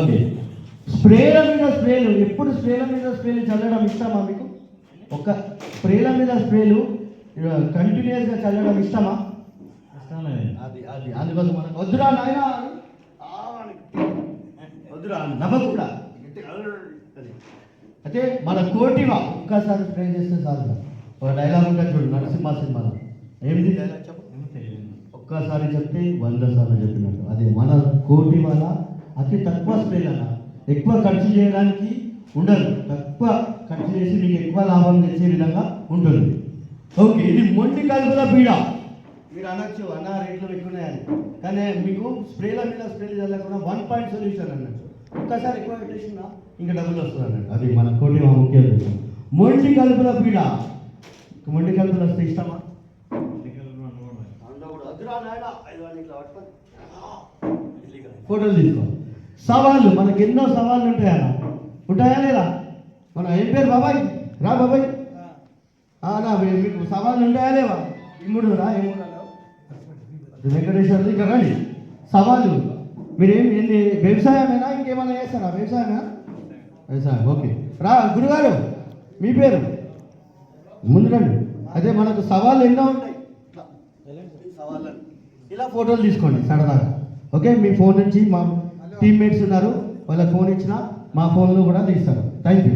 Okay, స్ప్రేల మీద స్ప్రేలు, ఎప్పుడు స్ప్రేల మీద స్ప్రేలు చల్లడం ఇష్టమా మీకు? ఒక స్ప్రేల మీద స్ప్రేలు కంటిన్యూస్గా చల్లడం ఇష్టమా? అది అది అందుకోసం మనకు వద్దురా నాయన, వద్దురా నమ్మకు కూడా. అయితే మన కోటివా ఒక్కసారి స్ప్రే చేస్తే చాలు. ఒక డైలాగ్ ఉంటుంది చూడు నరసింహ సినిమాలో, ఏమిటి డైలాగ్ చెప్పు? ఒక్కసారి చెప్తే 100 సార్లు చెప్పినట్టు. అదే మన కోటి వల్ల అతి తక్కువ స్ప్రేలన్నా, ఎక్కువ ఖర్చు చేయడానికి ఉండదు, తక్కువ ఖర్చు చేసి మీకు ఎక్కువ లాభం తెచ్చే విధంగా ఉంటుంది. ఓకే, ఇది మొండి కలుపుల పీడ. మీరు అనొచ్చు అన్న రేట్లు ఎక్కున్నాయని, కానీ మీకు స్ప్రేల మీద స్ప్రేలు చల్లకుండా 1 పాయింట్ సొల్యూషన్ అన్నట్టు. ఒక్కసారి ఎక్కువ పెట్టేసినా ఇంకా డబ్బులు వస్తుంది అన్నట్టు. అది మన కోటి ముఖ్య ఉద్దేశం. మొండి కలుపుల పీడ. మొండి కలుపులు వస్తే ఇష్టమా? ఫోటోలు తీసుకో. సవాళ్ళు, మనకి ఎన్నో సవాళ్ళు ఉంటాయా? ఉంటాయా లేదా? మన ఏం పేరు బాబాయ్? రా బాబాయ్. నా మీకు సవాళ్ళు ఉంటాయా లేవా? ఇమ్ముడు రా, ఏముడు వెంకటేశ్వర ఇంకా రండి. సవాళ్ళు మీరేం ఏంటి, వ్యవసాయమేనా ఇంకేమైనా చేస్తారా? వ్యవసాయమేనా? వ్యవసాయం. ఓకే, రా గురుగారు, మీ పేరు ముందు రండి. అదే మనకు సవాళ్ళు ఎన్నో ఉంటాయి. సవాళ్ళని ఇలా ఫోటోలు తీసుకోండి సరదాగా. ఓకే, మీ ఫోన్ నుంచి మా టీమ్మేట్స్ ఉన్నారు, వాళ్ళకి ఫోన్ ఇచ్చినా మా ఫోన్లో కూడా తీస్తారు. Thank you.